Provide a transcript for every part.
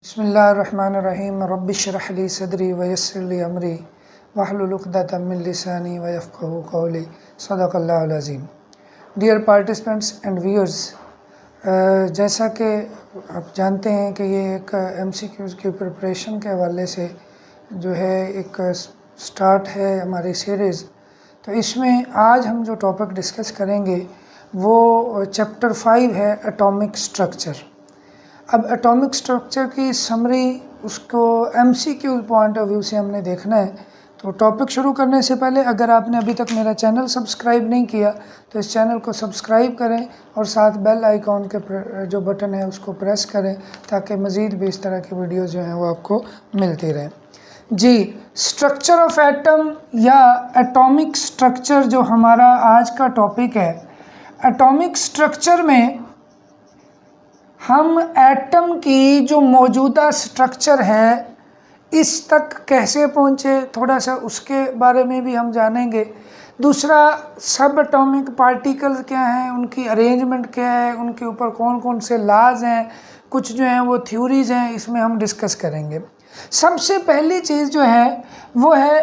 बिस्मिल्लाहिर्रहमानिर्रहीम रब्बिश्रह ली सदरी वयस्सिर ली अमरी वहलुल उक़दतम मिन लिसानी वयफ़क़हू क़ौली सदक़ल्लाहुल अज़ीम। डियर पार्टिसिपेंट्स एंड व्यूअर्स, जैसा कि आप जानते हैं कि ये एक MCQs की प्रिपरेशन के हवाले से जो है एक स्टार्ट है हमारी सीरीज़। तो इसमें आज हम जो टॉपिक डिस्कस करेंगे वो चैप्टर 5 है एटॉमिक स्ट्रक्चर। अब एटॉमिक स्ट्रक्चर की समरी उसको MCQ पॉइंट ऑफ व्यू से हमने देखना है। तो टॉपिक शुरू करने से पहले अगर आपने अभी तक मेरा चैनल सब्सक्राइब नहीं किया तो इस चैनल को सब्सक्राइब करें और साथ बेल आइकॉन के जो बटन है उसको प्रेस करें ताकि मज़ीद भी इस तरह की वीडियो जो हैं वो आपको मिलती रहे। जी, स्ट्रक्चर ऑफ एटम या एटॉमिक स्ट्रक्चर जो हमारा आज का टॉपिक है। एटॉमिक स्ट्रक्चर में हम एटम की जो मौजूदा स्ट्रक्चर है इस तक कैसे पहुँचे, थोड़ा सा उसके बारे में भी हम जानेंगे। दूसरा, सब एटॉमिक पार्टिकल्स क्या हैं, उनकी अरेंजमेंट क्या है, उनके ऊपर कौन कौन से लॉज हैं, कुछ जो हैं वो थ्योरीज़ हैं, इसमें हम डिस्कस करेंगे। सबसे पहली चीज़ जो है वो है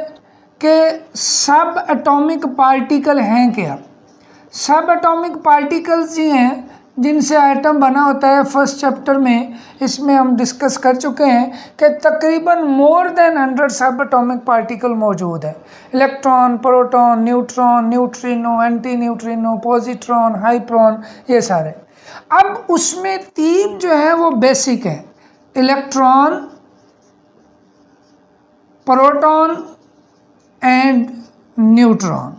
कि सब एटॉमिक पार्टिकल हैं क्या। सब एटॉमिक पार्टिकल्स जी हैं जिनसे आइटम बना होता है। फर्स्ट चैप्टर में इसमें हम डिस्कस कर चुके हैं कि तकरीबन मोर देन 100 सब एटॉमिक पार्टिकल मौजूद है। Electron, proton, neutron, neutrino, anti neutrino, positron, hyperon, ये सारे। अब उसमें तीन जो है वो बेसिक हैं, इलेक्ट्रॉन, प्रोटॉन एंड न्यूट्रॉन।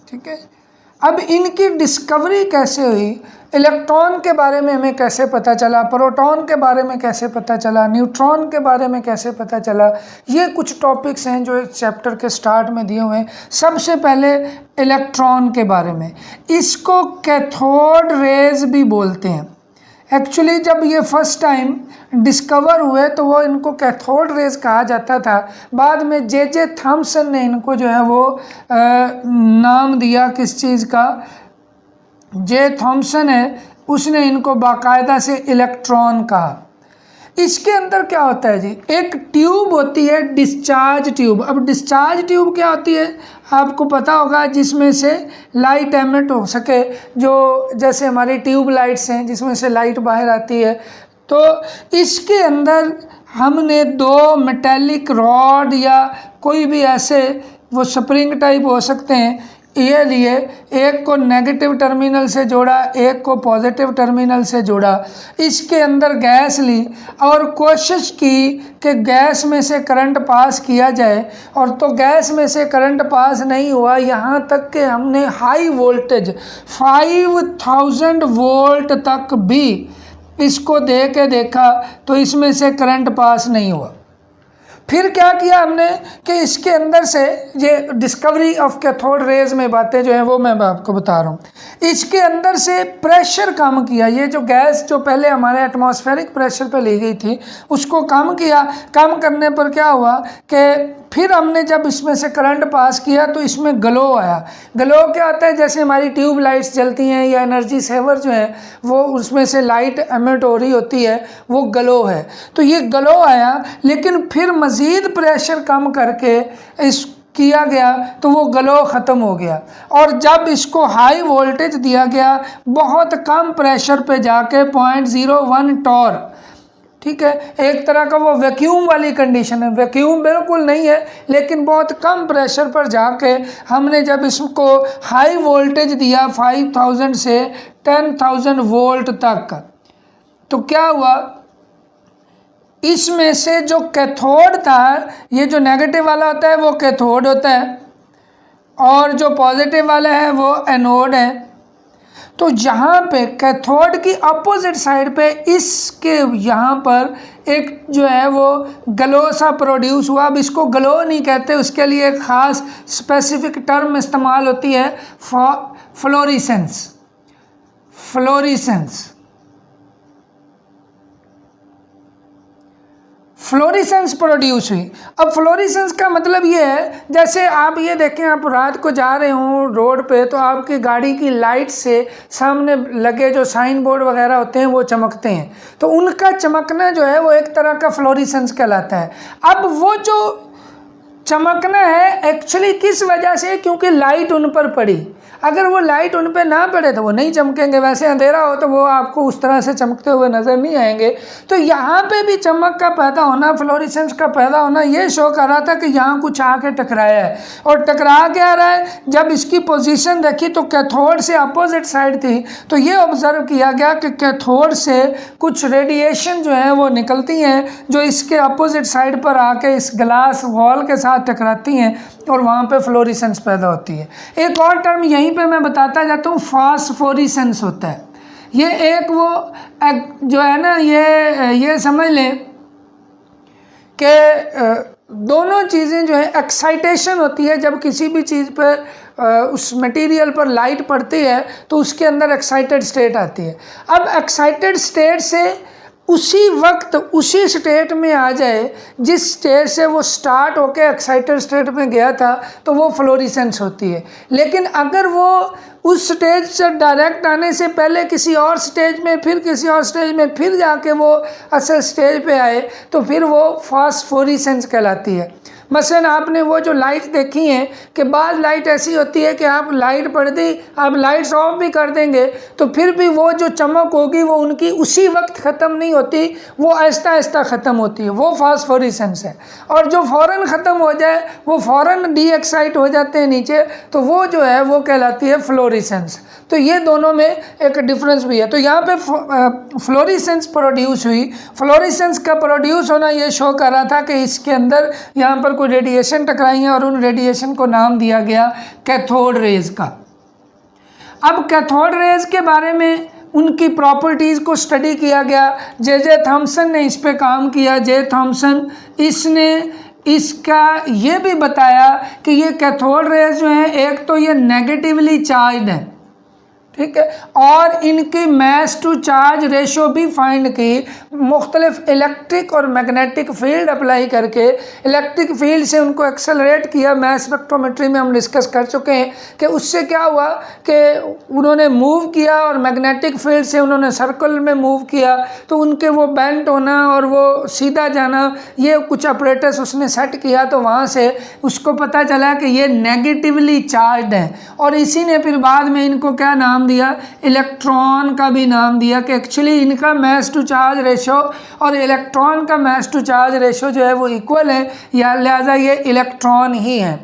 ठीक है, अब इनकी डिस्कवरी कैसे हुई, इलेक्ट्रॉन के बारे में हमें कैसे पता चला, प्रोटॉन के बारे में कैसे पता चला, न्यूट्रॉन के बारे में कैसे पता चला, ये कुछ टॉपिक्स हैं जो इस चैप्टर के स्टार्ट में दिए हुए हैं। सबसे पहले इलेक्ट्रॉन के बारे में, इसको कैथोड रेज भी बोलते हैं। एक्चुअली जब ये फर्स्ट टाइम डिस्कवर हुए तो वो इनको कैथोड रेज कहा जाता था। बाद में जे थॉम्सन ने इनको जो है वो नाम दिया किस चीज़ का, जे थॉम्सन है उसने इनको बाकायदा से इलेक्ट्रॉन कहा। इसके अंदर क्या होता है जी, एक ट्यूब होती है डिस्चार्ज ट्यूब। अब डिस्चार्ज ट्यूब क्या होती है आपको पता होगा, जिसमें से लाइट एमिट हो सके, जो जैसे हमारी ट्यूब लाइट्स हैं जिसमें से लाइट बाहर आती है। तो इसके अंदर हमने दो मेटेलिक रॉड या कोई भी ऐसे वो स्प्रिंग टाइप हो सकते हैं, ये लिए, एक को नेगेटिव टर्मिनल से जोड़ा, एक को पॉजिटिव टर्मिनल से जोड़ा, इसके अंदर गैस ली और कोशिश की कि गैस में से करंट पास किया जाए। और तो गैस में से करंट पास नहीं हुआ, यहाँ तक कि हमने हाई वोल्टेज 5000 वोल्ट तक भी इसको दे के देखा तो इसमें से करंट पास नहीं हुआ। फिर क्या किया हमने कि इसके अंदर से ये डिस्कवरी ऑफ कैथोड रेज में बातें जो हैं वो मैं आपको बता रहा हूँ। इसके अंदर से प्रेशर कम किया, ये जो गैस जो पहले हमारे एटमॉस्फेरिक प्रेशर पे ली गई थी उसको कम किया। कम करने पर क्या हुआ कि फिर हमने जब इसमें से करंट पास किया तो इसमें ग्लो आया। ग्लो क्या होता है, जैसे हमारी ट्यूब लाइट्स जलती हैं या एनर्जी सेवर जो है वो उसमें से लाइट एमिट हो रही होती है, वो ग्लो है। तो ये ग्लो आया, लेकिन फिर मज़ीद प्रेशर कम करके इस किया गया तो वो ग्लो ख़त्म हो गया। और जब इसको हाई वोल्टेज दिया गया, बहुत कम प्रेशर पे जाके 0.01 टॉर, ठीक है, एक तरह का वो वैक्यूम वाली कंडीशन है, वैक्यूम बिल्कुल नहीं है लेकिन बहुत कम प्रेशर पर जाके हमने जब इसको हाई वोल्टेज दिया 5000 से 10,000 वोल्ट तक, तो क्या हुआ, इसमें से जो कैथोड था, ये जो नेगेटिव वाला होता है वो कैथोड होता है और जो पॉजिटिव वाला है वो एनोड है। तो यहाँ पे कैथोड की अपोजिट साइड पे इसके यहाँ पर एक जो है वो ग्लो सा प्रोड्यूस हुआ। अब इसको ग्लो नहीं कहते, उसके लिए एक ख़ास स्पेसिफिक टर्म इस्तेमाल होती है, फ्लोरिसेंस। फ्लोरिसेंस फ्लोरिसेंस प्रोड्यूस हुई। अब फ्लोरिसेंस का मतलब ये है, जैसे आप ये देखें, आप रात को जा रहे हो रोड पे तो आपकी गाड़ी की लाइट से सामने लगे जो साइन बोर्ड वगैरह होते हैं वो चमकते हैं, तो उनका चमकना जो है वो एक तरह का फ्लोरिसेंस कहलाता है। अब वो जो चमकना है एक्चुअली किस वजह से, क्योंकि लाइट उन पर पड़ी। अगर वो लाइट उन पे ना पड़े तो वो नहीं चमकेंगे, वैसे अंधेरा हो तो वो आपको उस तरह से चमकते हुए नज़र नहीं आएंगे। तो यहाँ पे भी चमक का पैदा होना, फ्लोरिसेंस का पैदा होना, ये शो कर रहा था कि यहाँ कुछ आके टकराया है। और टकरा क्या रहा है, जब इसकी पोजीशन देखी तो कैथोड से अपोजिट साइड थी, तो ये ऑब्जर्व किया गया कि कैथोड से कुछ रेडिएशन जो है वो निकलती हैं जो इसके अपोजिट साइड पर आके इस ग्लास वॉल के साथ टकराती हैं और वहाँ पे फ्लोरिसेंस पैदा होती है। एक और टर्म यहीं पे मैं बताता जाता हूँ, फास्फोरिसेंस होता है। ये एक वो जो है ना, ये समझ लें कि दोनों चीज़ें जो है, एक्साइटेशन होती है जब किसी भी चीज़ पर उस मटेरियल पर लाइट पड़ती है तो उसके अंदर एक्साइटेड स्टेट आती है। अब एक्साइटेड स्टेट से उसी वक्त उसी स्टेट में आ जाए जिस स्टेट से वो स्टार्ट होके एक्साइटेड स्टेट में गया था, तो वो फ्लोरिसेंस होती है। लेकिन अगर वो उस स्टेज से डायरेक्ट आने से पहले किसी और स्टेज में, फिर किसी और स्टेज में, फिर जाके वो असल स्टेज पे आए, तो फिर वो फास्फोरिसेंस कहलाती है। मसलन आपने वो जो लाइट देखी है कि बाद लाइट ऐसी होती है कि आप लाइट पड़ दी, आप लाइट्स ऑफ भी कर देंगे तो फिर भी वो जो चमक होगी वो उनकी उसी वक्त ख़त्म नहीं होती, वो आहिस्ता आहिस्ता ख़त्म होती है, वो फास्फोरिसेंस है। और जो फ़ौरन ख़त्म हो जाए, वो फ़ौरन डी एक्साइट हो जाते हैं नीचे, तो वो जो है वो कहलाती है फ्लोरिसेंस। तो ये दोनों में एक डिफरेंस भी है। तो यहाँ पे फ्लोरिसेंस प्रोड्यूस हुई। फ्लोरिसेंस का प्रोड्यूस होना ये शो कर रहा था कि इसके अंदर यहाँ पर कोई रेडिएशन टकराई है और उन रेडिएशन को नाम दिया गया कैथोड रेज का। अब कैथोड रेज के बारे में उनकी प्रॉपर्टीज़ को स्टडी किया गया। जे थॉमसन ने इस पे काम किया। जे थॉमसन, इसने इसका ये भी बताया कि ये कैथोड रेज जो हैं, एक तो ये नेगेटिवली चार्ज्ड है, ठीक है, और इनकी मैस टू चार्ज रेशो भी फाइंड की। मुख्तलिफ इलेक्ट्रिक और मैग्नेटिक फील्ड अप्लाई करके इलेक्ट्रिक फील्ड से उनको एक्सेलरेट किया। मैस स्पेक्ट्रोमेट्री में हम डिस्कस कर चुके हैं कि उससे क्या हुआ कि उन्होंने मूव किया और मैग्नेटिक फील्ड से उन्होंने सर्कल में मूव किया, तो उनके वो बेंट होना और वो सीधा जाना, ये कुछ ऑपरेटर्स उसने सेट किया, तो वहाँ से उसको पता चला कि ये नेगेटिवली चार्ज्ड है। और इसी ने फिर बाद में इनको क्या नाम दिया, इलेक्ट्रॉन का भी नाम दिया कि एक्चुअली इनका मैस टू चार्ज रेशो और इलेक्ट्रॉन का मैस टू चार्ज रेशो जो है वो इक्वल है, या लिहाजा ये इलेक्ट्रॉन ही है।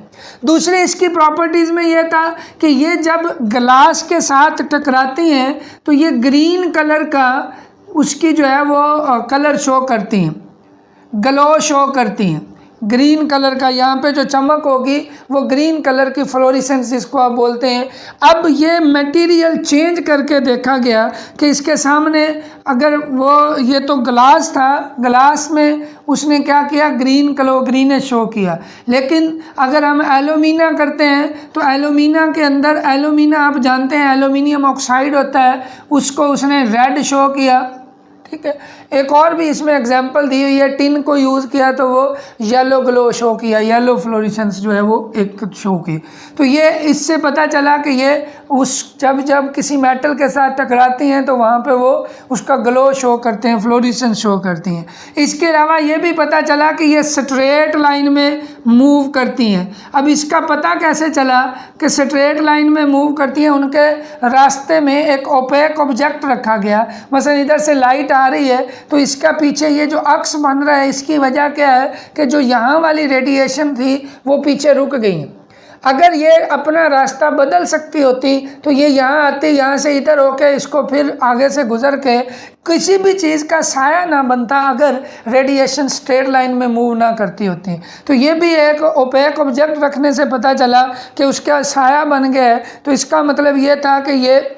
दूसरी इसकी प्रॉपर्टीज़ में ये था कि ये जब ग्लास के साथ टकराती हैं तो ये ग्रीन कलर का उसकी जो है वो कलर शो करती हैं, ग्लो शो करती हैं, ग्रीन कलर का। यहाँ पे जो चमक होगी वो ग्रीन कलर की फ्लोरिसेंस जिसको आप बोलते हैं। अब ये मटेरियल चेंज करके देखा गया कि इसके सामने अगर वो, ये तो ग्लास था, ग्लास में उसने क्या किया, ग्रीन कलर ग्रीनिश शो किया। लेकिन अगर हम एल्यूमिना करते हैं तो एल्यूमिना के अंदर, एल्यूमिना आप जानते हैं एल्यूमिनियम ऑक्साइड होता है, उसको उसने रेड शो किया, ठीक है। एक और भी इसमें एग्जांपल दी हुई है, टिन को यूज़ किया तो वो येलो ग्लो शो किया, येलो फ्लोरिसेंस जो है वो एक शो की। तो ये इससे पता चला कि ये उस जब किसी मेटल के साथ टकराती हैं तो वहाँ पे वो उसका ग्लो शो करते हैं, फ्लोरिसेंस शो करती हैं। इसके अलावा ये भी पता चला कि ये स्ट्रेट लाइन में मूव करती हैं। अब इसका पता कैसे चला कि स्ट्रेट लाइन में मूव करती हैं, उनके रास्ते में एक ओपेक ऑब्जेक्ट रखा गया। मसलन इधर से लाइट आ रही है तो इसका पीछे ये जो अक्स बन रहा है, इसकी वजह क्या है कि जो यहाँ वाली रेडिएशन थी वो पीछे रुक गई। अगर ये अपना रास्ता बदल सकती होती तो ये यहाँ आती, यहाँ से इधर होके इसको फिर आगे से गुजर के किसी भी चीज़ का साया ना बनता अगर रेडिएशन स्ट्रेट लाइन में मूव ना करती होती। तो ये भी एक ओपेक ऑब्जेक्ट रखने से पता चला कि उसका साया बन गया है, तो इसका मतलब ये था कि ये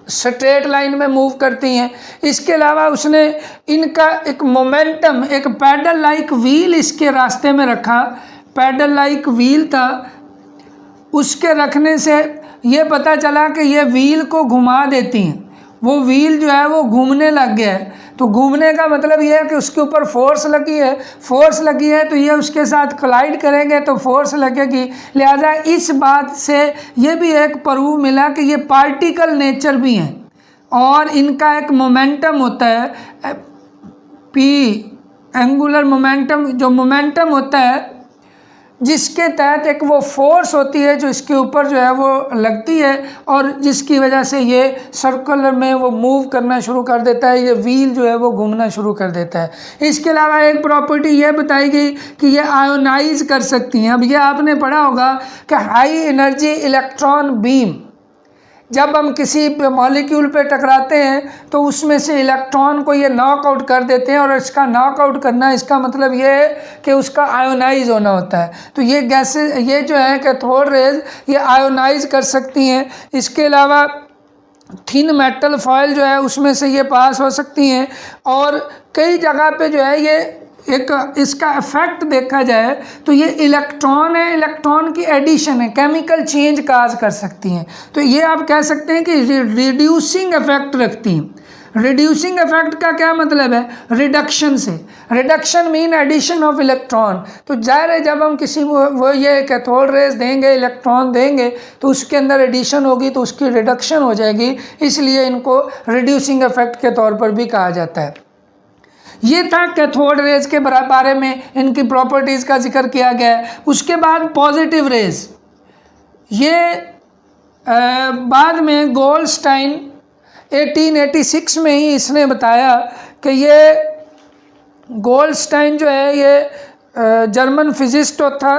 स्ट्रेट लाइन में मूव करती हैं। इसके अलावा उसने इनका एक मोमेंटम, एक पैडल लाइक व्हील इसके रास्ते में रखा, पैडल लाइक व्हील था, उसके रखने से ये पता चला कि ये व्हील को घुमा देती हैं। वो व्हील जो है वो घूमने लग गया है। तो घूमने का मतलब ये है कि उसके ऊपर फोर्स लगी है, फोर्स लगी है तो ये उसके साथ कोलाइड करेंगे तो फोर्स लगेगी। लिहाजा इस बात से ये भी एक प्रूव मिला कि ये पार्टिकल नेचर भी हैं और इनका एक मोमेंटम होता है पी, एंगुलर मोमेंटम, जो मोमेंटम होता है जिसके तहत एक वो फोर्स होती है जो इसके ऊपर जो है वो लगती है और जिसकी वजह से ये सर्कुलर में वो मूव करना शुरू कर देता है, ये व्हील जो है वो घूमना शुरू कर देता है। इसके अलावा एक प्रॉपर्टी ये बताई गई कि ये आयोनाइज कर सकती हैं। अब ये आपने पढ़ा होगा कि हाई एनर्जी इलेक्ट्रॉन बीम, जब हम किसी मॉलिक्यूल पे टकराते हैं तो उसमें से इलेक्ट्रॉन को ये नॉकआउट कर देते हैं, और इसका नॉकआउट करना इसका मतलब ये है कि उसका आयोनाइज होना होता है। तो ये गैसेज, ये जो है कैथोड रेज, ये आयोनाइज कर सकती हैं। इसके अलावा थिन मेटल फॉयल जो है उसमें से ये पास हो सकती हैं, और कई जगह पे जो है ये एक इसका इफेक्ट देखा जाए तो ये इलेक्ट्रॉन है, इलेक्ट्रॉन की एडिशन है, केमिकल चेंज काज कर सकती हैं। तो ये आप कह सकते हैं कि रिड्यूसिंग इफेक्ट रखती हैं। रिड्यूसिंग इफेक्ट का क्या मतलब है? रिडक्शन से। Reduction mean addition of electron. तो जाहिर है जब हम किसी वो ये कैथोड रेज देंगे, इलेक्ट्रॉन देंगे तो उसके अंदर एडिशन होगी तो उसकी रिडक्शन हो जाएगी, इसलिए इनको रिड्यूसिंग इफेक्ट के तौर पर भी कहा जाता है। ये था कैथोड रेज के बारे में, इनकी प्रॉपर्टीज़ का जिक्र किया गया है। उसके बाद पॉजिटिव रेज, ये बाद में गोल्डस्टाइन 1886 में ही इसने बताया कि ये गोल्डस्टाइन जो है ये जर्मन फिजिस्ट था,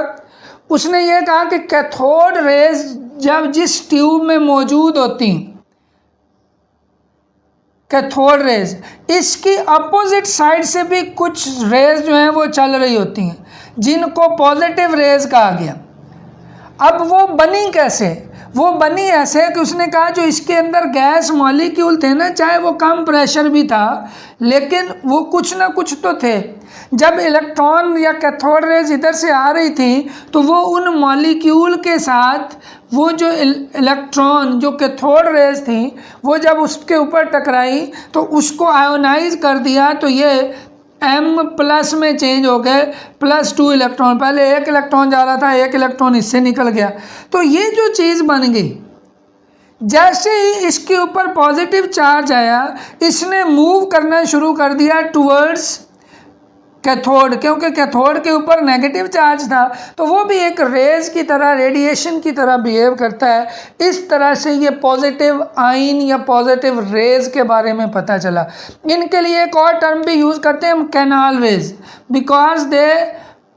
उसने ये कहा कि कैथोड रेज जब जिस ट्यूब में मौजूद होती हैं, कैथोड रेज, इसकी अपोजिट साइड से भी कुछ रेज जो हैं वो चल रही होती हैं जिनको पॉजिटिव रेज कहा गया। अब वो बनी कैसे? वो बनी ऐसे कि उसने कहा जो इसके अंदर गैस मॉलिक्यूल थे ना, चाहे वो कम प्रेशर भी था लेकिन वो कुछ ना कुछ तो थे। जब इलेक्ट्रॉन या कैथोड रेज इधर से आ रही थी तो वो उन मॉलिक्यूल के साथ वो जो इलेक्ट्रॉन जो कैथोड रेज थी वो जब उसके ऊपर टकराई तो उसको आयोनाइज कर दिया, तो ये M+ में चेंज हो गए, +2 इलेक्ट्रॉन। पहले एक इलेक्ट्रॉन जा रहा था, एक इलेक्ट्रॉन इससे निकल गया। तो ये जो चीज़ बन गई, जैसे ही इसके ऊपर पॉजिटिव चार्ज आया इसने मूव करना शुरू कर दिया टूवर्ड्स कैथोड, क्योंकि कैथोड के ऊपर नेगेटिव चार्ज था तो वो भी एक रेज की तरह, रेडिएशन की तरह बिहेव करता है। इस तरह से ये पॉजिटिव आयन या पॉजिटिव रेज के बारे में पता चला। इनके लिए एक और टर्म भी यूज़ करते हैं हम, canal raise, because they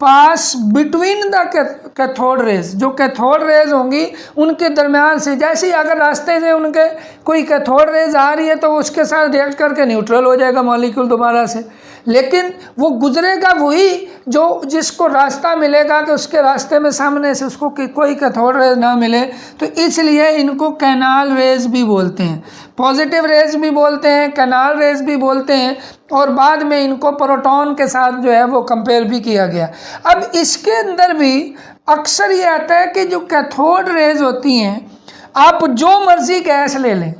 pass between the cathode rays. जो कैथोड रेज होंगी उनके दरमियान से, जैसे ही अगर रास्ते से उनके कोई कैथोड रेज आ रही है तो उसके साथ रिएक्ट करके न्यूट्रल हो जाएगा मॉलिक्यूल दोबारा से, लेकिन वो गुजरेगा वही जो जिसको रास्ता मिलेगा कि उसके रास्ते में सामने से उसको कोई कैथोड रेज ना मिले। तो इसलिए इनको कैनाल रेज भी बोलते हैं, पॉजिटिव रेज भी बोलते हैं, कैनाल रेज भी बोलते हैं, और बाद में इनको प्रोटॉन के साथ जो है वो कंपेयर भी किया गया। अब इसके अंदर भी अक्सर ये आता है कि जो कैथोड रेज होती हैं, आप जो मर्जी गैस ले लें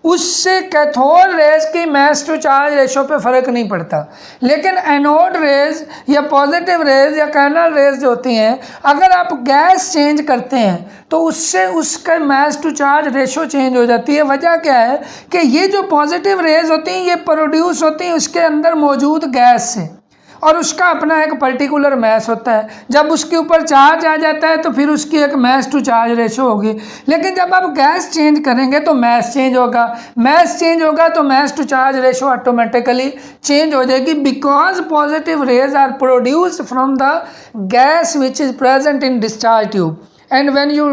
उससे कैथोड रेज की मास टू चार्ज रेशो पे फ़र्क नहीं पड़ता, लेकिन एनोड रेज या पॉजिटिव रेज या कैनाल रेज जो होती हैं, अगर आप गैस चेंज करते हैं तो उससे उसका मास टू चार्ज रेशो चेंज हो जाती है। वजह क्या है कि ये जो पॉजिटिव रेज होती हैं ये प्रोड्यूस होती हैं उसके अंदर मौजूद गैस से, और उसका अपना एक पर्टिकुलर मैस होता है। जब उसके ऊपर चार्ज आ जाता है तो फिर उसकी एक मैस टू चार्ज रेशो होगी, लेकिन जब आप गैस चेंज करेंगे तो मैस चेंज होगा, मैस चेंज होगा तो mass to charge ratio automatically change हो जाएगी, because positive rays are produced from the gas which is present in discharge tube, and when you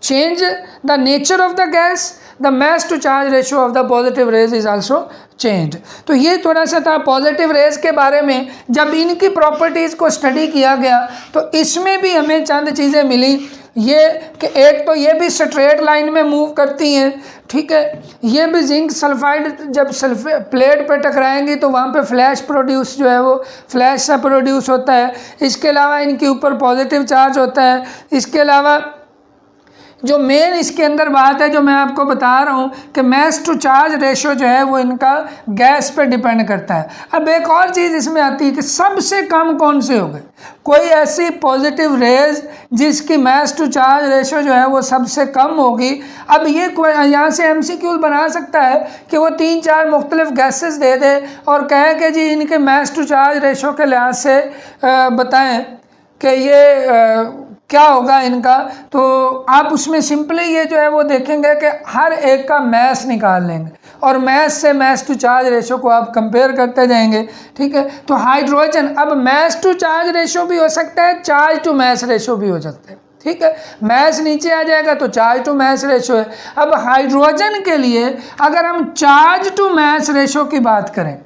change the nature of the gas, the mass to charge ratio of the positive rays is also changed। तो ये थोड़ा सा था positive raise के बारे में। जब इनकी प्रॉपर्टीज़ को स्टडी किया गया तो इसमें भी हमें चंद चीज़ें मिली, ये कि एक तो ये भी स्ट्रेट लाइन में मूव करती हैं, ठीक है, ये भी जिंक सल्फाइड जब प्लेट पे टकराएंगी तो वहाँ पे फ्लैश प्रोड्यूस जो है वो फ्लैश सा प्रोड्यूस होता है। इसके अलावा इनके ऊपर पॉजिटिव चार्ज होता है। इसके अलावा जो मेन इसके अंदर बात है जो मैं आपको बता रहा हूँ कि मास टू चार्ज रेशो जो है वो इनका गैस पे डिपेंड करता है। अब एक और चीज़ इसमें आती है कि सबसे कम कौन से हो गए, कोई ऐसी पॉजिटिव रेज जिसकी मास टू चार्ज रेशो जो है वो सबसे कम होगी। अब ये यहाँ से एमसीक्यू बना सकता है कि वो 3-4 मुख्तलिफ गैसेस दे दे और कहे कि जी इनके मास टू चार्ज रेशो के लिहाज से बताएं कि ये क्या होगा इनका। तो आप उसमें सिंपली ये जो है वो देखेंगे कि हर एक का मैस निकाल लेंगे और मैस से मैस टू चार्ज रेशो को आप कंपेयर करते जाएंगे, ठीक है। तो हाइड्रोजन, अब मैस टू चार्ज रेशो भी हो सकता है, चार्ज टू मैस रेशो भी हो सकता है, ठीक है। मैस नीचे आ जाएगा तो चार्ज टू मैस रेशो है। अब हाइड्रोजन के लिए अगर हम चार्ज टू मैस रेशो की बात करें,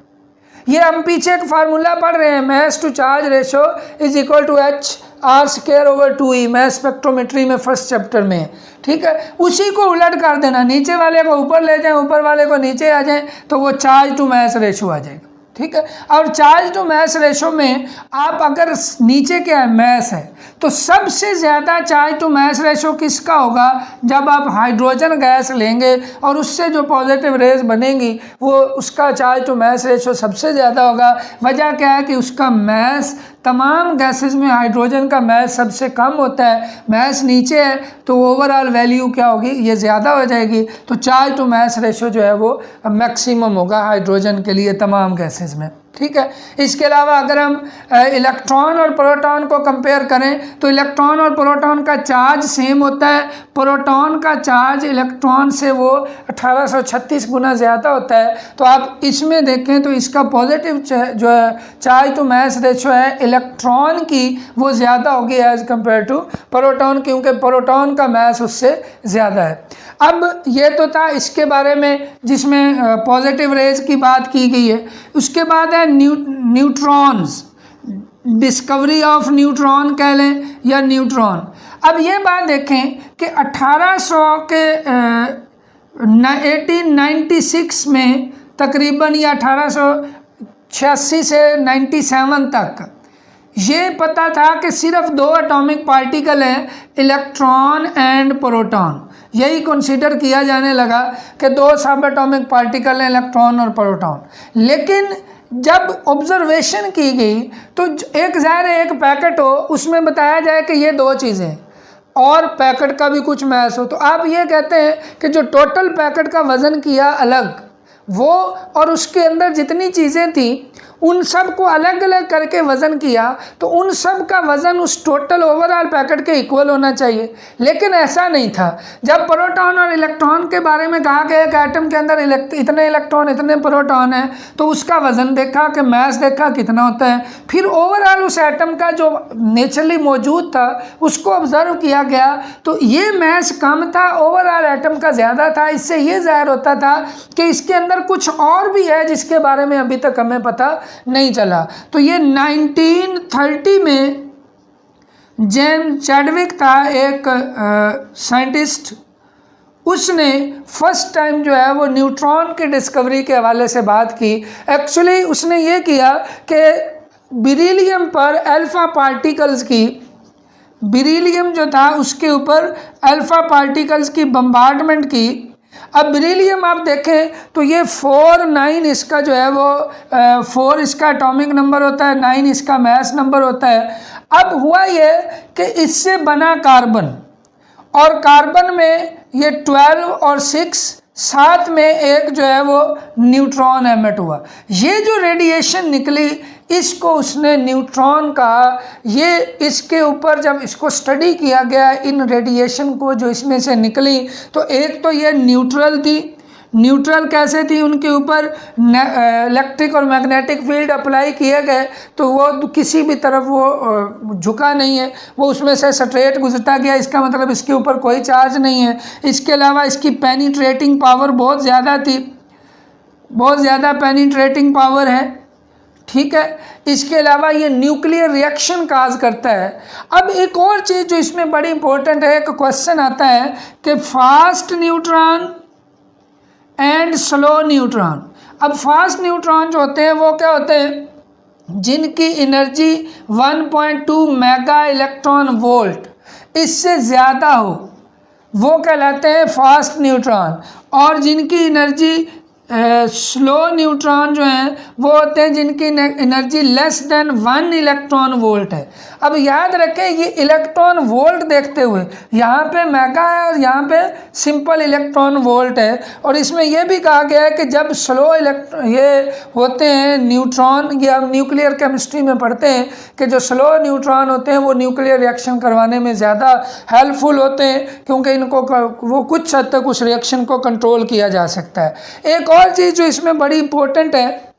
ये हम पीछे एक फार्मूला पढ़ रहे हैं, mass to charge ratio is equal to H(r²/2e), mass spectrometry में फर्स्ट चैप्टर में, ठीक है। उसी को उलट कर देना, नीचे वाले को ऊपर ले जाएं, ऊपर वाले को नीचे आ जाएं, तो वो चार्ज टू मैस रेशो आ जाएगा, ठीक है। और चार्ज टू मैस रेशो में आप अगर नीचे क्या है मैस है, तो सबसे ज़्यादा चार्ज टू मैस रेशो किसका होगा, जब आप हाइड्रोजन गैस लेंगे और उससे जो पॉजिटिव रेज बनेंगी वो उसका चार्ज टू मैस रेशो सबसे ज़्यादा होगा। वजह क्या है कि उसका मैस तमाम गैसेस में हाइड्रोजन का मैस सबसे कम होता है, मैस नीचे है तो ओवरऑल वैल्यू क्या होगी, ये ज़्यादा हो जाएगी। तो चार्ज टू मैस रेशो जो है वो मैक्सिमम होगा हाइड्रोजन के लिए तमाम गैसेस में, ठीक है। इसके अलावा अगर हम इलेक्ट्रॉन और प्रोटॉन को कंपेयर करें तो इलेक्ट्रॉन और प्रोटॉन का चार्ज सेम होता है। प्रोटॉन का चार्ज इलेक्ट्रॉन से वो 1836 गुना ज़्यादा होता है। तो आप इसमें देखें तो इसका पॉजिटिव जो है चार्ज टू मैस रेशो है इलेक्ट्रॉन की, वो ज़्यादा होगी एज़ कम्पेयर टू प्रोटॉन, क्योंकि प्रोटॉन का मैस उससे ज़्यादा है। अब ये तो था इसके बारे में जिसमें पॉजिटिव रेज की बात की गई है। उसके बाद है न्यूट्रॉन्स, डिस्कवरी ऑफ न्यूट्रॉन कह लें या न्यूट्रॉन। अब ये बात देखें कि 1896 में तकरीबन या 1886 से 97 तक ये पता था कि सिर्फ 2 एटॉमिक पार्टिकल हैं, इलेक्ट्रॉन एंड प्रोटॉन। यही कंसीडर किया जाने लगा कि 2 सब एटॉमिक पार्टिकल हैं, इलेक्ट्रॉन और प्रोटॉन। लेकिन जब ऑब्जर्वेशन की गई तो एक ज़ाहिर एक पैकेट हो, उसमें बताया जाए कि ये 2 चीज़ें और पैकेट का भी कुछ मैस हो, तो आप ये कहते हैं कि जो टोटल पैकेट का वज़न किया अलग, वो और उसके अंदर जितनी चीज़ें थी उन सब को अलग अलग करके वज़न किया, तो उन सब का वज़न उस टोटल ओवरऑल पैकेट के इक्वल होना चाहिए। लेकिन ऐसा नहीं था। जब प्रोटॉन और इलेक्ट्रॉन के बारे में कहा गया कि एटम के अंदर इतने इलेक्ट्रॉन इतने प्रोटॉन हैं, तो उसका वज़न देखा कि मैस देखा कितना होता है। फिर ओवरऑल उस एटम का जो नेचुरली मौजूद था उसको ऑब्ज़र्व किया गया, तो ये मैस कम था, ओवरऑल एटम का ज़्यादा था। इससे ये ज़ाहिर होता था कि इसके अंदर कुछ और भी है जिसके बारे में अभी तक हमें पता नहीं चला। तो ये 1930 में जेम्स चैडविक था एक साइंटिस्ट, उसने फर्स्ट टाइम जो है वो न्यूट्रॉन की डिस्कवरी के हवाले से बात की। एक्चुअली उसने ये किया कि बेरिलियम पर अल्फ़ा पार्टिकल्स की, बेरिलियम जो था उसके ऊपर अल्फ़ा पार्टिकल्स की बम्बार्डमेंट की। अब बेरिलियम आप देखें तो ये 4-9 इसका जो है वो 4 इसका एटॉमिक नंबर होता है, 9 इसका मैस नंबर होता है। अब हुआ ये कि इससे बना कार्बन, और कार्बन में ये 12 और 6, साथ में एक जो है वो न्यूट्रॉन एमिट हुआ। ये जो रेडिएशन निकली इसको उसने न्यूट्रॉन कहा। ये इसके ऊपर जब इसको स्टडी किया गया इन रेडिएशन को जो इसमें से निकली, तो एक तो ये न्यूट्रल थी। न्यूट्रल कैसे थी, उनके ऊपर इलेक्ट्रिक और मैग्नेटिक फील्ड अप्लाई किए गए, तो वो किसी भी तरफ वो झुका नहीं है, वो उसमें से स्ट्रेट गुजरता गया। इसका मतलब इसके ऊपर कोई चार्ज नहीं है। इसके अलावा इसकी पेनिट्रेटिंग पावर बहुत ज़्यादा थी, बहुत ज़्यादा पेनिट्रेटिंग पावर है, ठीक है। इसके अलावा ये न्यूक्लियर रिएक्शन काज करता है। अब एक और चीज़ जो इसमें बड़ी इंपॉर्टेंट है, एक क्वेश्चन आता है कि fast neutron and slow neutron. अब फास्ट न्यूट्रॉन जो होते हैं वो क्या होते हैं, जिनकी एनर्जी 1.2 मेगा इलेक्ट्रॉन वोल्ट इससे ज़्यादा हो, वो कहलाते हैं फास्ट न्यूट्रॉन। और जिनकी एनर्जी स्लो न्यूट्रॉन जो हैं वो होते हैं जिनकी energy less than 1 electron volt है। अब याद रखें ये इलेक्ट्रॉन वोल्ट देखते हुए यहाँ पे मेगा है और यहाँ पे सिंपल इलेक्ट्रॉन वोल्ट है। और इसमें यह भी कहा गया है कि जब स्लो ये होते हैं न्यूट्रॉन, या न्यूक्लियर केमिस्ट्री में पढ़ते हैं कि जो स्लो न्यूट्रॉन होते हैं वो न्यूक्लियर रिएक्शन करवाने में ज़्यादा हेल्पफुल होते हैं, क्योंकि इनको वो कुछ हद तक उस रिएक्शन को कंट्रोल किया जा सकता है। एक और चीज़ जो इसमें बड़ी इंपॉर्टेंट है,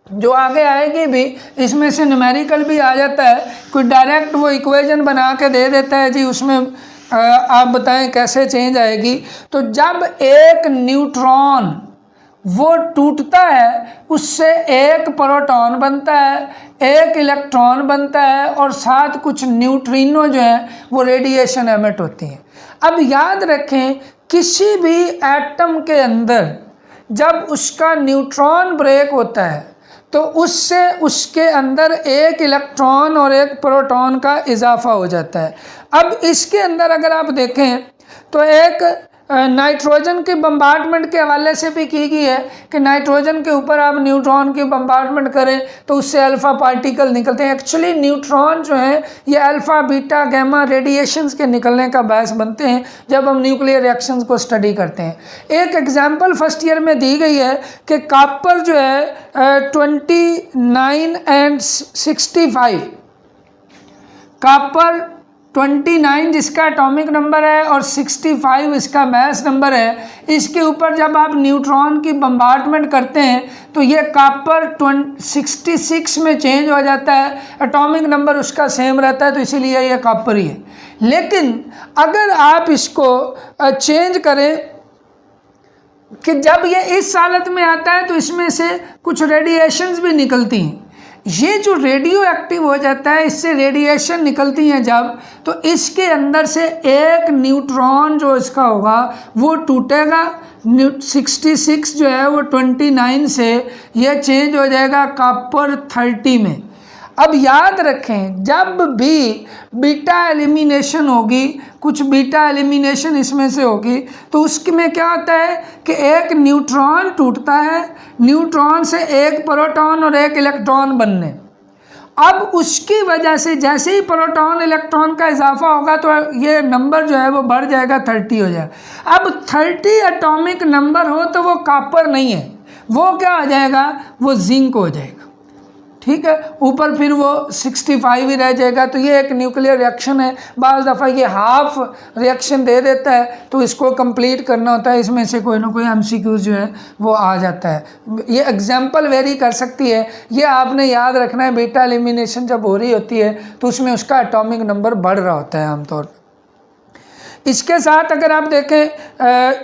जो आगे आएगी भी, इसमें से न्यूमेरिकल भी आ जाता है, कोई डायरेक्ट वो इक्वेशन बना के दे देता है जी, उसमें आप बताएं कैसे चेंज आएगी। तो जब एक न्यूट्रॉन वो टूटता है उससे एक प्रोटॉन बनता है, एक इलेक्ट्रॉन बनता है और साथ कुछ न्यूट्रिनो जो है वो रेडिएशन एमिट होती हैं। अब याद रखें किसी भी एटम के अंदर जब उसका न्यूट्रॉन ब्रेक होता है तो उससे उसके अंदर एक इलेक्ट्रॉन और एक प्रोटॉन का इजाफा हो जाता है। अब इसके अंदर अगर आप देखें तो एक नाइट्रोजन के बम्बार्डमेंट के हवाले से भी की गई है कि नाइट्रोजन के ऊपर आप न्यूट्रॉन की बम्बार्डमेंट करें तो उससे अल्फ़ा पार्टिकल निकलते हैं। एक्चुअली न्यूट्रॉन जो हैं ये अल्फ़ा बीटा गैमा रेडिएशंस के निकलने का बायस बनते हैं जब हम न्यूक्लियर रिएक्शंस को स्टडी करते हैं। एक एग्जांपल फर्स्ट ईयर में दी गई है कि कॉपर जो है 29 एंड 65, कॉपर 29 जिसका एटॉमिक नंबर है और 65 इसका मास नंबर है, इसके ऊपर जब आप न्यूट्रॉन की बम्बार्डमेंट करते हैं तो ये कॉपर 66 में चेंज हो जाता है, एटॉमिक नंबर उसका सेम रहता है, तो इसीलिए ये कॉपर ही है। लेकिन अगर आप इसको चेंज करें कि जब ये इस हालत में आता है तो इसमें से कुछ रेडिएशंस भी निकलती हैं, ये जो रेडियो एक्टिव हो जाता है इससे रेडिएशन निकलती हैं जब, तो इसके अंदर से एक न्यूट्रॉन जो इसका होगा वो टूटेगा। 66 जो है वो 29 से ये चेंज हो जाएगा कॉपर 30 में। अब याद रखें जब भी बीटा एलिमिनेशन होगी, कुछ बीटा एलिमिनेशन इसमें से होगी, तो उसमें क्या होता है कि एक न्यूट्रॉन टूटता है, न्यूट्रॉन से एक प्रोटॉन और एक इलेक्ट्रॉन बनने। अब उसकी वजह से जैसे ही प्रोटॉन इलेक्ट्रॉन का इजाफा होगा तो ये नंबर जो है वो बढ़ जाएगा, 30 हो जाएगा। अब 30 एटॉमिक नंबर हो तो वो कॉपर नहीं है, वो क्या हो जाएगा, वो जिंक हो जाएगा। ठीक है, ऊपर फिर वो 65 ही रह जाएगा। तो ये एक न्यूक्लियर रिएक्शन है। बाज़ दफ़ा ये हाफ रिएक्शन दे देता है तो इसको कंप्लीट करना होता है, इसमें से कोई ना कोई एमसीक्यूज जो है वो आ जाता है। ये एग्जांपल वेरी कर सकती है, ये आपने याद रखना है। बीटा एलिमिनेशन जब हो रही होती है तो उसमें उसका एटॉमिक नंबर बढ़ रहा होता है आमतौर पर। इसके साथ अगर आप देखें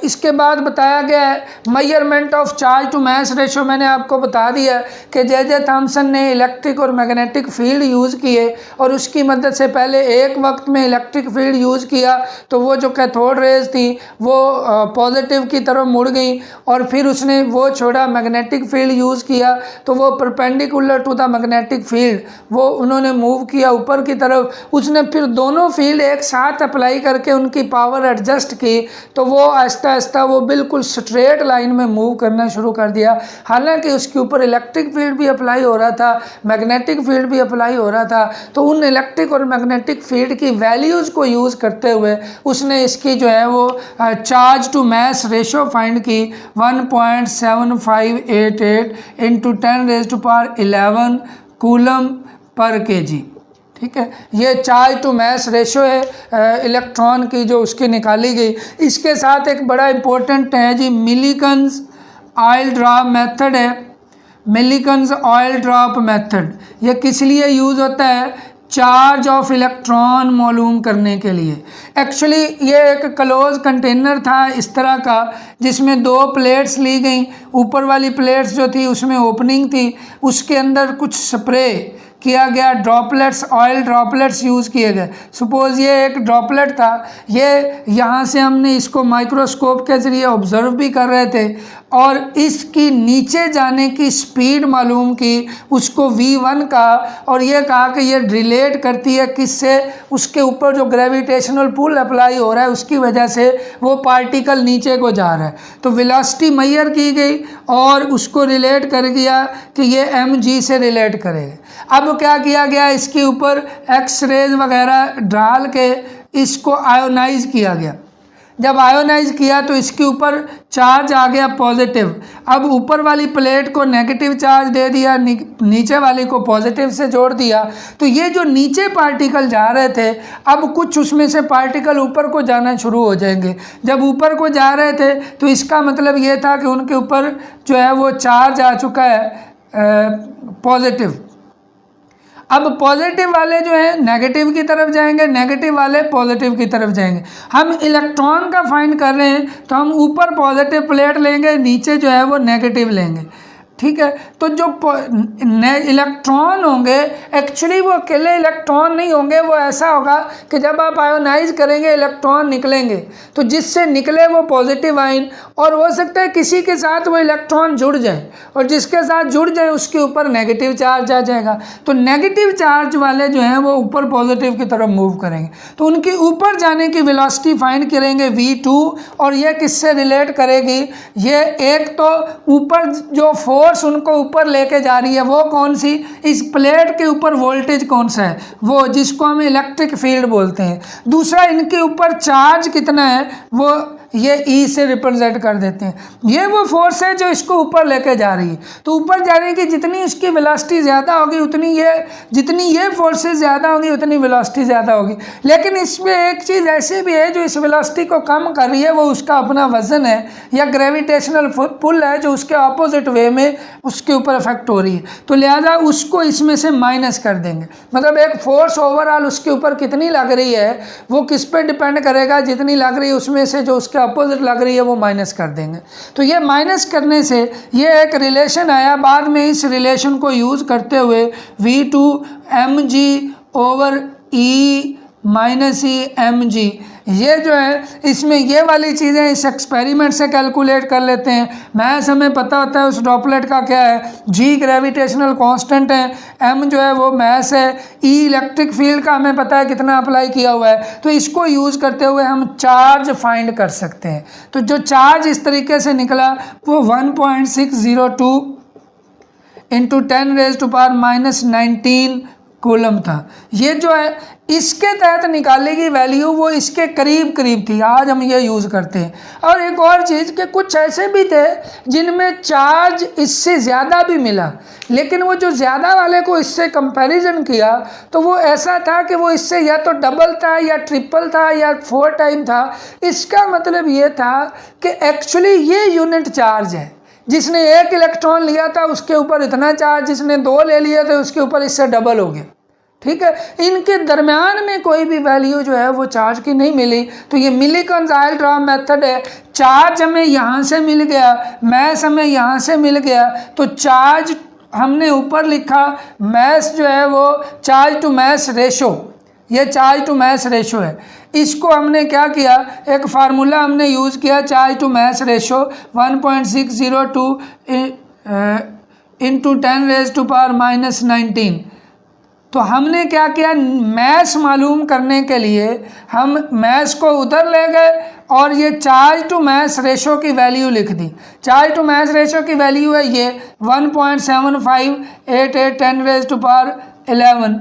इसके बाद बताया गया है measurement of charge to mass ratio. मैंने आपको बता दिया कि जे थॉमसन ने इलेक्ट्रिक और मैग्नेटिक फील्ड यूज़ किए और उसकी मदद से पहले एक वक्त में इलेक्ट्रिक फील्ड यूज़ किया तो वो जो कैथोड रेज थी वो पॉजिटिव की तरफ मुड़ गई, और फिर उसने वो छोड़ा, मैग्नेटिक फील्ड यूज़ किया तो वो perpendicular to the magnetic field वो उन्होंने मूव किया ऊपर की तरफ। उसने फिर दोनों फील्ड एक साथ अप्लाई करके उनकी पावर एडजस्ट की तो वो आहिस्ता आहिस्ता वो बिल्कुल स्ट्रेट लाइन में मूव करना शुरू कर दिया। हालांकि उसके ऊपर इलेक्ट्रिक फील्ड भी अप्लाई हो रहा था, मैग्नेटिक फील्ड भी अप्लाई हो रहा था। तो उन इलेक्ट्रिक और मैग्नेटिक फील्ड की वैल्यूज़ को यूज़ करते हुए उसने इसकी जो है वो charge to mass ratio find की 1.7588 इंटू 10⁻11 कूलम पर केजी। ठीक है, ये चार्ज टू मास रेशो है इलेक्ट्रॉन की जो उसकी निकाली गई। इसके साथ एक बड़ा इम्पोर्टेंट है जी मिलीकन्स ऑयल ड्रॉप मेथड है। मिलीकन्स ऑयल ड्रॉप मेथड ये किस लिए यूज़ होता है, चार्ज ऑफ इलेक्ट्रॉन मालूम करने के लिए। एक्चुअली ये एक क्लोज कंटेनर था इस तरह का जिसमें दो प्लेट्स ली गई, ऊपर वाली प्लेट्स जो थी उसमें ओपनिंग थी, उसके अंदर कुछ स्प्रे किया गया, ड्रॉपलेट्स ऑयल ड्रॉपलेट्स यूज़ किए गए। सपोज़ ये एक ड्रॉपलेट था, ये यहाँ से हमने इसको माइक्रोस्कोप के ज़रिए ऑब्ज़र्व भी कर रहे थे और इसकी नीचे जाने की स्पीड मालूम की, उसको v1 कहा, और ये कहा कि ये रिलेट करती है किससे, उसके ऊपर जो ग्रेविटेशनल पुल अप्लाई हो रहा है उसकी वजह से वो पार्टिकल नीचे को जा रहा है। तो वेलोसिटी मेजर की गई और उसको रिलेट कर दिया कि ये mg से रिलेट करेगा। अब क्या किया गया, इसके ऊपर एक्स रेज वगैरह डाल के इसको आयोनाइज किया गया। जब आयोनाइज किया तो इसके ऊपर चार्ज आ गया पॉजिटिव। अब ऊपर वाली प्लेट को नेगेटिव चार्ज दे दिया, नीचे वाली को पॉजिटिव से जोड़ दिया। तो ये जो नीचे पार्टिकल जा रहे थे, अब कुछ उसमें से पार्टिकल ऊपर को जाना शुरू हो जाएंगे। जब ऊपर को जा रहे थे तो इसका मतलब ये था कि उनके ऊपर जो है वो चार्ज आ चुका है पॉजिटिव। अब पॉजिटिव वाले जो है नेगेटिव की तरफ जाएंगे, नेगेटिव वाले पॉजिटिव की तरफ जाएंगे। हम इलेक्ट्रॉन का फाइंड कर रहे हैं तो हम ऊपर पॉजिटिव प्लेट लेंगे, नीचे जो है वो नेगेटिव लेंगे, ठीक है। तो जो इलेक्ट्रॉन होंगे एक्चुअली वो अकेले इलेक्ट्रॉन नहीं होंगे, वो ऐसा होगा कि जब आप आयोनाइज करेंगे इलेक्ट्रॉन निकलेंगे, तो जिससे निकले वो पॉजिटिव आयन, और हो सकता है किसी के साथ वो इलेक्ट्रॉन जुड़ जाए, और जिसके साथ जुड़ जाए उसके ऊपर नेगेटिव चार्ज आ जाएगा। तो नेगेटिव चार्ज वाले जो हैं वो ऊपर पॉजिटिव की तरफ मूव करेंगे, तो उनकी ऊपर जाने की वेलोसिटी फाइंड करेंगे v2, और ये किससे रिलेट करेगी, ये एक तो ऊपर जो फोर्स उनको ऊपर लेके जा रही है वो कौन सी, इस प्लेट के ऊपर वोल्टेज कौन सा है, वो जिसको हम इलेक्ट्रिक फील्ड बोलते हैं। दूसरा इनके ऊपर चार्ज कितना है वो ये ई से रिप्रेजेंट कर देते हैं। ये वो फोर्स है जो इसको ऊपर लेके जा रही है। तो ऊपर जाने की जितनी उसकी वेलोसिटी ज़्यादा होगी उतनी ये, जितनी ये फोर्सेस ज़्यादा होगी उतनी वेलोसिटी ज़्यादा होगी। लेकिन इसमें एक चीज़ ऐसी भी है जो इस वेलोसिटी को कम कर रही है, वो उसका अपना वजन है या ग्रेविटेशनल पुल है जो उसके ऑपोजिट वे में उसके ऊपर इफेक्ट हो रही है। तो लिहाजा उसको इसमें से माइनस कर देंगे। मतलब एक फोर्स ओवरऑल उसके ऊपर कितनी लग रही है वो किस पे डिपेंड करेगा, जितनी लग रही है उसमें से जो उसके अपोजिट लग रही है वो माइनस कर देंगे। तो ये माइनस करने से ये एक रिलेशन आया। बाद में इस रिलेशन को यूज़ करते हुए v2 mg over e minus e mg, ये जो है इसमें ये वाली चीज़ें इस एक्सपेरिमेंट से कैलकुलेट कर लेते हैं। मैथ्स हमें पता होता है उस ड्रॉपलेट का क्या है, g ग्रेविटेशनल कांस्टेंट है, m जो है वो मैस है, e इलेक्ट्रिक फील्ड का हमें पता है कितना अप्लाई किया हुआ है। तो इसको यूज़ करते हुए हम चार्ज फाइंड कर सकते हैं। तो जो चार्ज इस तरीके से निकला वो 1.602 इंटू 10⁻⁻19 कूलम था। ये जो है इसके तहत निकाली गई वैल्यू वो इसके करीब करीब थी, आज हम ये यूज़ करते हैं। और एक और चीज़ कि कुछ ऐसे भी थे जिनमें चार्ज इससे ज़्यादा भी मिला, लेकिन वो जो ज़्यादा वाले को इससे कंपैरिजन किया तो वो ऐसा था कि वो इससे या तो डबल था या ट्रिपल था या 4 टाइम था। इसका मतलब ये था कि एक्चुअली ये यूनिट चार्ज है। जिसने 1 इलेक्ट्रॉन लिया था उसके ऊपर इतना चार्ज, जिसने 2 ले लिए थे उसके ऊपर इससे डबल हो गया, ठीक है। इनके दरमियान में कोई भी वैल्यू जो है वो चार्ज की नहीं मिली। तो ये मिलीकन-ज़ाइल-ड्रॉप मेथड है। चार्ज हमें यहाँ से मिल गया, मैस हमें यहाँ से मिल गया, तो चार्ज हमने ऊपर लिखा, मैस जो है वो चार्ज टू मैस रेशो, ये चार्ज टू मैस रेशो है। इसको हमने क्या किया, एक फार्मूला हमने यूज़ किया, charge to mass ratio 1.602 into 10⁻⁻19। तो हमने क्या किया, मैस मालूम करने के लिए हम मैस को उधर ले गए और ये चार्ज टू मैस रेशो की वैल्यू लिख दी। चार्ज टू मैस रेशो की वैल्यू है ये 1.7588 10⁻11।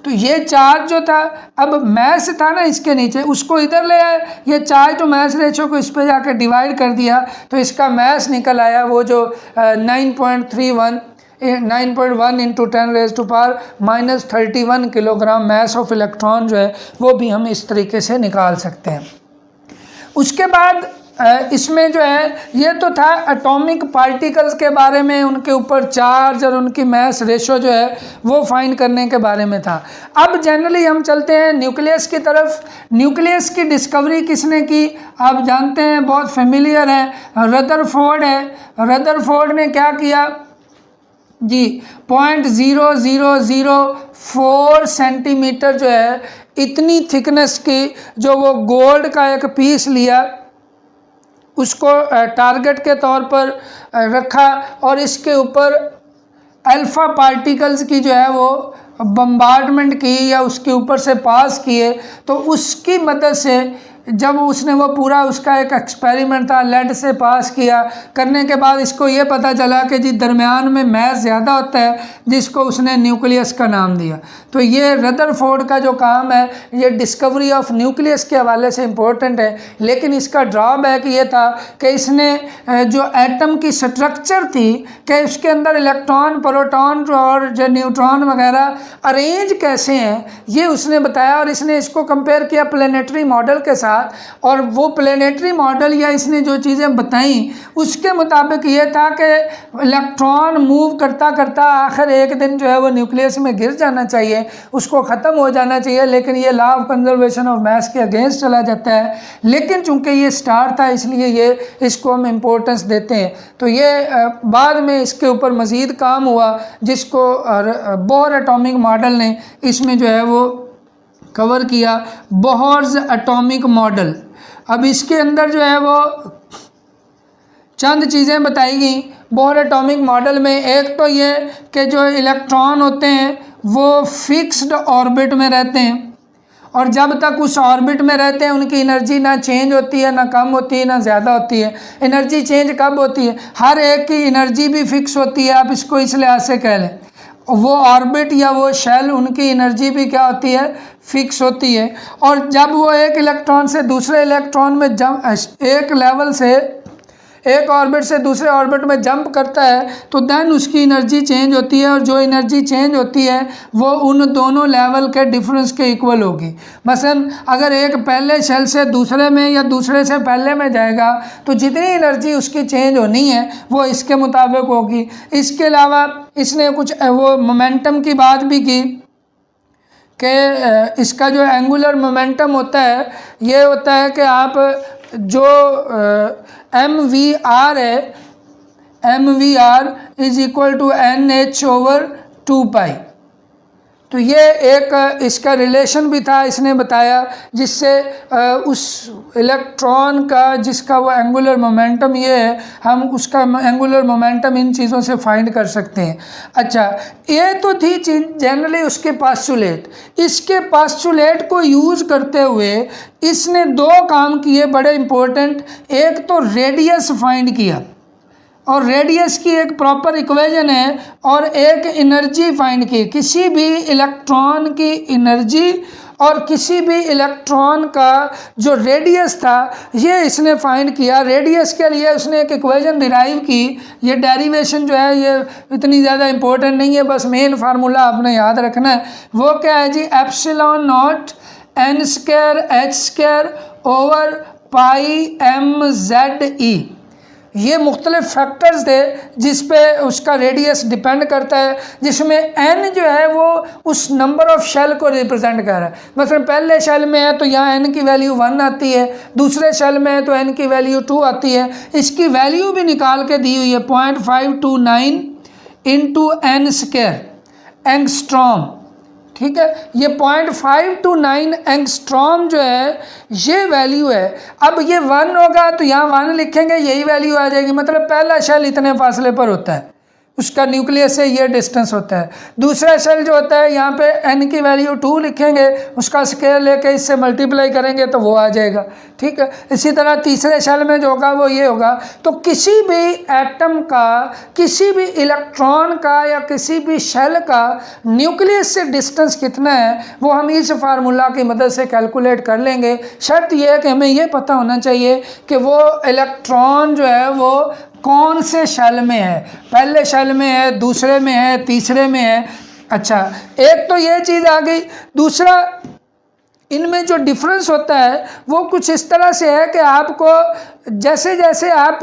तो ये चार्ज जो था, अब मैस था ना इसके नीचे, उसको इधर ले आए, ये चार्ज टू मैस रेशो को इस पे जाकर डिवाइड कर दिया तो इसका मैस निकल आया वो जो 9.1 into 10⁻⁻31 kilogram mass of electron जो है वो भी हम इस तरीके से निकाल सकते हैं। उसके बाद इसमें जो है ये तो था एटॉमिक पार्टिकल्स के बारे में, उनके ऊपर चार्ज और उनकी मैस रेशो जो है वो फाइंड करने के बारे में था। अब जनरली हम चलते हैं न्यूक्लियस की तरफ। न्यूक्लियस की डिस्कवरी किसने की आप जानते हैं, बहुत फेमिलियर है, रदरफोर्ड है। रदरफोर्ड ने क्या किया जी, 0.0004 सेंटीमीटर जो है इतनी थिकनेस की जो वो गोल्ड का एक पीस लिया, उसको टारगेट के तौर पर रखा और इसके ऊपर अल्फ़ा पार्टिकल्स की जो है वो बम्बार्डमेंट की या उसके ऊपर से पास किए। तो उसकी मदद से जब उसने वो पूरा उसका एक एक्सपेरिमेंट था, लेड से पास किया, करने के बाद इसको ये पता चला कि जी दरमियान में मैस ज़्यादा होता है, जिसको उसने न्यूक्लियस का नाम दिया। तो ये रदरफोर्ड का जो काम है ये डिस्कवरी ऑफ न्यूक्लियस के हवाले से इम्पोर्टेंट है। लेकिन इसका ड्रॉबैक ये था कि इसने जो एटम की स्ट्रक्चर थी कि उसके अंदर इलेक्ट्रॉन, प्रोटॉन और जो न्यूट्रॉन वगैरह अरेंज कैसे हैं ये उसने बताया। और इसने इसको कंपेयर किया प्लेनेटरी मॉडल के साथ, और वो प्लेनेटरी मॉडल या इसने जो चीज़ें बताई उसके मुताबिक ये था कि इलेक्ट्रॉन मूव करता करता आखिर एक दिन जो है वो न्यूक्लियस में गिर जाना चाहिए, उसको ख़त्म हो जाना चाहिए। लेकिन ये law of conservation of mass के अगेंस्ट चला जाता है। लेकिन चूंकि ये स्टार था इसलिए ये इसको हम इम्पोर्टेंस देते हैं। तो ये बाद में इसके ऊपर मज़ीद काम हुआ जिसको बोहर एटॉमिक मॉडल ने इसमें जो है वो कवर किया, बोहर्स एटॉमिक मॉडल। अब इसके अंदर जो है वो चंद चीज़ें बताई गई बोहर एटॉमिक मॉडल में। एक तो ये कि जो इलेक्ट्रॉन होते हैं वो फिक्स्ड ऑर्बिट में रहते हैं, और जब तक उस ऑर्बिट में रहते हैं उनकी एनर्जी ना चेंज होती है, ना कम होती है, ना ज़्यादा होती है। एनर्जी चेंज कब होती है? हर एक की एनर्जी भी फिक्स होती है, आप इसको इस लिहाज से कह लें। वो ऑर्बिट या वो शेल, उनकी एनर्जी भी क्या होती है? फिक्स होती है। और जब वो एक इलेक्ट्रॉन से दूसरे इलेक्ट्रॉन में एक लेवल से एक ऑर्बिट से दूसरे ऑर्बिट में जंप करता है तो देन उसकी एनर्जी चेंज होती है, और जो एनर्जी चेंज होती है वो उन दोनों लेवल के डिफरेंस के इक्वल होगी। मसलन अगर एक पहले शेल से दूसरे में या दूसरे से पहले में जाएगा तो जितनी एनर्जी उसकी चेंज होनी है वो इसके मुताबिक होगी। इसके अलावा इसने कुछ वो मोमेंटम की बात भी की कि इसका जो एंगुलर मोमेंटम होता है ये होता है कि आप जो MVR है, MVR is equal to NH/2π। तो ये एक इसका रिलेशन भी था, इसने बताया, जिससे उस इलेक्ट्रॉन का जिसका वो एंगुलर मोमेंटम ये है, हम उसका एंगुलर मोमेंटम इन चीज़ों से फाइंड कर सकते हैं। अच्छा, ये तो थी चीज़ जनरली उसके पास्चुलेट। इसके पास्चुलेट को यूज़ करते हुए इसने दो काम किए बड़े इम्पोर्टेंट। एक तो रेडियस फाइंड किया, और रेडियस की एक प्रॉपर इक्वेशन है, और एक एनर्जी फाइंड की। किसी भी इलेक्ट्रॉन की एनर्जी और किसी भी इलेक्ट्रॉन का जो रेडियस था ये इसने फाइंड किया। रेडियस के लिए उसने एक इक्वेशन डिराइव की। ये डेरिवेशन जो है ये इतनी ज़्यादा इम्पोर्टेंट नहीं है, बस मेन फार्मूला आपने याद रखना है। वो क्या है जी? ε0 n² h/πmze। ये मुख्तलिफ फैक्टर्स थे जिस पे उसका रेडियस डिपेंड करता है, जिसमें n जो है वो उस नंबर ऑफ़ शेल को रिप्रेजेंट कर रहा है। मतलब पहले शेल में है तो यहाँ n की वैल्यू 1 आती है, दूसरे शेल में है तो n की वैल्यू 2 आती है। इसकी वैल्यू भी निकाल के दी हुई है 0.529 × n² एंगस्ट्रॉम। ठीक है, ये 0.529 एंगस्ट्रॉम जो है ये वैल्यू है। अब ये 1 होगा तो यहाँ 1 लिखेंगे, यही वैल्यू आ जाएगी। मतलब पहला शेल इतने फासले पर होता है, उसका न्यूक्लियस से ये डिस्टेंस होता है। दूसरा शेल जो होता है यहाँ पे n की वैल्यू 2 लिखेंगे, उसका स्केयर लेके इससे मल्टीप्लाई करेंगे तो वो आ जाएगा। ठीक है, इसी तरह तीसरे शेल में जो होगा वो ये होगा। तो किसी भी एटम का, किसी भी इलेक्ट्रॉन का या किसी भी शेल का न्यूक्लियस से डिस्टेंस कितना है वो हम इस फार्मूला की मदद से कैलकुलेट कर लेंगे। शर्त यह है कि हमें ये पता होना चाहिए कि वो इलेक्ट्रॉन जो है वो कौन से शेल में है, पहले शेल में है, दूसरे में है, तीसरे में है। अच्छा, एक तो ये चीज़ आ गई। दूसरा, इनमें जो डिफरेंस होता है वो कुछ इस तरह से है कि आपको जैसे जैसे आप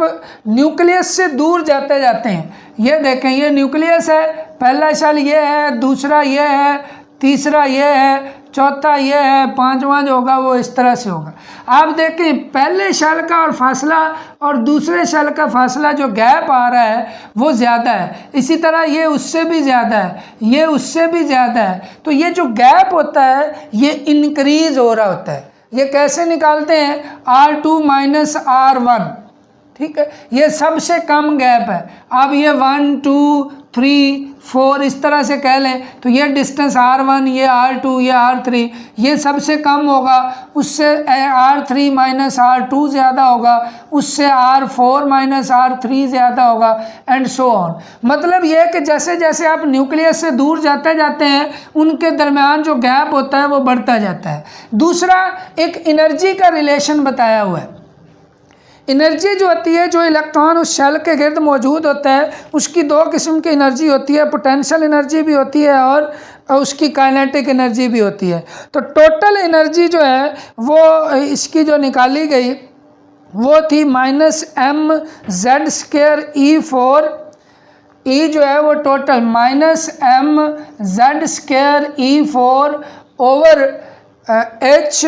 न्यूक्लियस से दूर जाते जाते हैं, ये देखें ये न्यूक्लियस है, पहला शेल ये है, दूसरा ये है, तीसरा ये है, चौथा ये है, पांचवा जो होगा वो इस तरह से होगा। आप देखें पहले शेल का और फासला और दूसरे शेल का फासला जो गैप आ रहा है वो ज़्यादा है। इसी तरह ये उससे भी ज़्यादा है, ये उससे भी ज़्यादा है। तो ये जो गैप होता है ये इंक्रीज़ हो रहा होता है। ये कैसे निकालते हैं? R2 - R1। ठीक है, ये सबसे कम गैप है। अब ये 1 2 3 4 इस तरह से कह लें तो ये डिस्टेंस R1, ये R2, ये R3, ये सबसे कम होगा, उससे R3 माइनस R2 ज़्यादा होगा, उससे R4 माइनस R3 ज़्यादा होगा, एंड सो ऑन। मतलब ये कि जैसे जैसे आप न्यूक्लियस से दूर जाते जाते हैं उनके दरमियान जो गैप होता है वो बढ़ता जाता है। दूसरा, एक एनर्जी का रिलेशन बताया हुआ है। एनर्जी जो होती है, जो इलेक्ट्रॉन उस शेल के गिर्द मौजूद होता है, उसकी दो किस्म की एनर्जी होती है, पोटेंशियल एनर्जी भी होती है और उसकी काइनेटिक एनर्जी भी होती है। तो टोटल एनर्जी जो है वो इसकी जो निकाली गई वो थी -mz²E4, ई जो है वो total -mz²E4 over H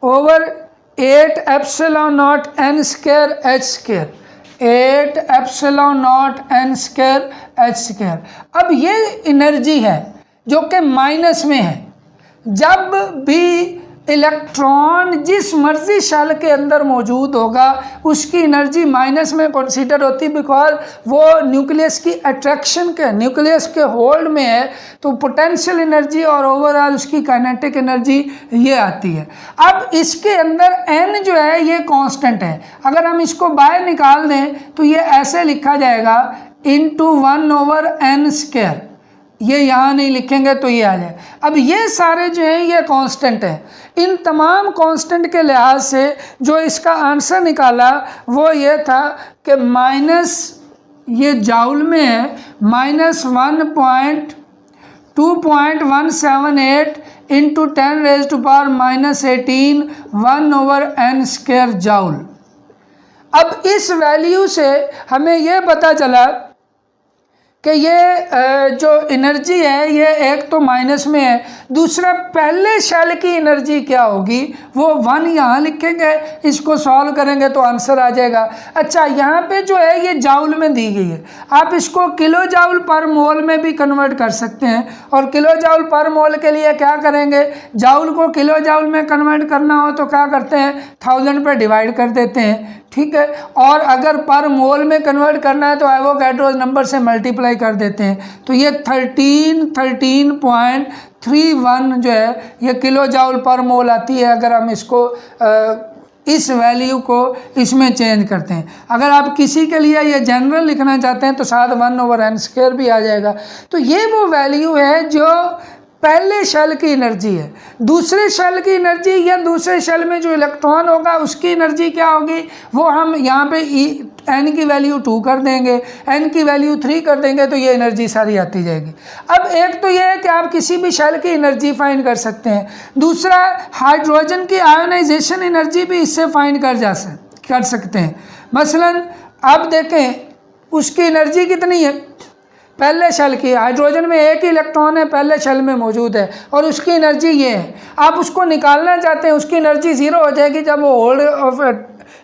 over 8 epsilon not n² h², 8 epsilon not n² h²। अब ये एनर्जी है जो कि माइनस में है। जब भी इलेक्ट्रॉन जिस मर्जी शेल के अंदर मौजूद होगा उसकी एनर्जी माइनस में कंसीडर होती है, बिकॉज वो न्यूक्लियस की अट्रैक्शन के, न्यूक्लियस के होल्ड में है। तो पोटेंशियल एनर्जी और ओवरऑल उसकी काइनेटिक एनर्जी ये आती है। अब इसके अंदर n जो है ये कांस्टेंट है। अगर हम इसको बाहर निकाल दें तो ये ऐसे लिखा जाएगा ×1/n²। ये यहाँ नहीं लिखेंगे तो ये आ जाए। अब ये सारे जो हैं ये कांस्टेंट है। इन तमाम कांस्टेंट के लिहाज से जो इसका आंसर निकाला वो ये था कि माइनस, ये जाउल में है, -1.2178 × 10⁻⁻18 1/n² जाउल। अब इस वैल्यू से हमें ये पता चला कि ये जो एनर्जी है ये एक तो माइनस में है, दूसरा पहले शेल की एनर्जी क्या होगी वो 1 यहाँ लिखेंगे, इसको सॉल्व करेंगे तो आंसर आ जाएगा। अच्छा, यहाँ पे जो है ये जाउल में दी गई है, आप इसको किलो जाउल पर मोल में भी कन्वर्ट कर सकते हैं। और किलो जाउल पर मोल के लिए क्या करेंगे, जाउल को किलो जाउल में कन्वर्ट करना हो तो क्या करते हैं, 1000 पे डिवाइड कर देते हैं, ठीक है। और अगर पर मोल में कन्वर्ट करना है तो एवोगैड्रोस नंबर से मल्टीप्लाई कर देते हैं। तो ये 13.31 जो है ये किलो जाउल पर मोल आती है अगर हम इसको इस वैल्यू को इसमें चेंज करते हैं। अगर आप किसी के लिए ये जनरल लिखना चाहते हैं तो साथ 1/n² भी आ जाएगा। तो ये वो वैल्यू है जो पहले शेल की एनर्जी है। दूसरे शेल की एनर्जी या दूसरे शेल में जो इलेक्ट्रॉन होगा उसकी एनर्जी क्या होगी, वो हम यहाँ पे n की वैल्यू 2 कर देंगे, n की वैल्यू 3 कर देंगे तो ये एनर्जी सारी आती जाएगी। अब एक तो ये है कि आप किसी भी शेल की एनर्जी फाइंड कर सकते हैं। दूसरा, हाइड्रोजन की आयोनाइजेशन एनर्जी भी इससे फाइंड कर सकते हैं। मसलन अब देखें उसकी एनर्जी कितनी है, पहले शेल की, हाइड्रोजन में एक ही इलेक्ट्रॉन है पहले शेल में मौजूद है और उसकी एनर्जी ये है। आप उसको निकालना चाहते हैं, उसकी एनर्जी 0 हो जाएगी जब वो होल्ड ऑफ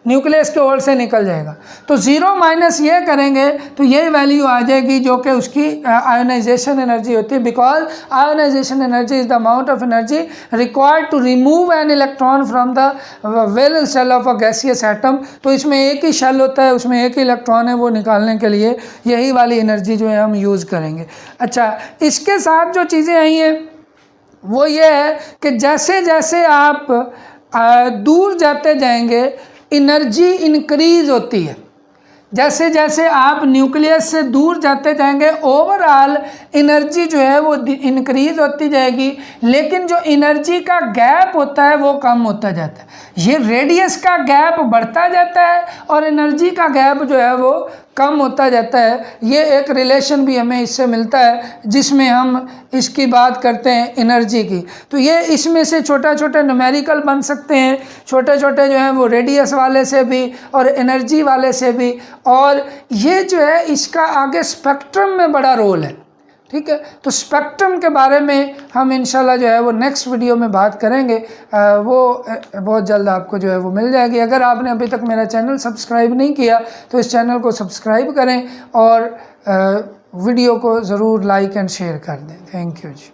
न्यूक्लियस के होल्ड से निकल जाएगा। तो 0 माइनस ये करेंगे तो ये वैल्यू आ जाएगी जो कि उसकी आयोनाइजेशन एनर्जी होती है, because ionization energy is the amount of energy required to remove an electron from the valence shell of a gaseous atom. तो इसमें एक ही शेल होता है, उसमें एक ही इलेक्ट्रॉन है, वो निकालने के लिए यही वाली एनर्जी जो है हम यूज़ करेंगे। अच्छा, इसके साथ जो चीज़ें आई हैं वो ये है कि जैसे जैसे आप दूर जाते जाएंगे एनर्जी इंक्रीज होती है। जैसे जैसे आप न्यूक्लियस से दूर जाते जाएंगे ओवरऑल एनर्जी जो है वो इंक्रीज होती जाएगी, लेकिन जो एनर्जी का गैप होता है वो कम होता जाता है। ये रेडियस का गैप बढ़ता जाता है और एनर्जी का गैप जो है वो कम होता जाता है। ये एक रिलेशन भी हमें इससे मिलता है जिसमें हम इसकी बात करते हैं एनर्जी की। तो ये इसमें से छोटा छोटा न्यूमेरिकल बन सकते हैं, छोटे छोटे जो हैं वो रेडियस वाले से भी और एनर्जी वाले से भी। और ये जो है इसका आगे स्पेक्ट्रम में बड़ा रोल है, ठीक है। तो स्पेक्ट्रम के बारे में हम इंशाल्लाह जो है वो नेक्स्ट वीडियो में बात करेंगे, वो बहुत जल्द आपको जो है वो मिल जाएगी। अगर आपने अभी तक मेरा चैनल सब्सक्राइब नहीं किया तो इस चैनल को सब्सक्राइब करें और वीडियो को ज़रूर लाइक एंड शेयर कर दें। Thank you ji.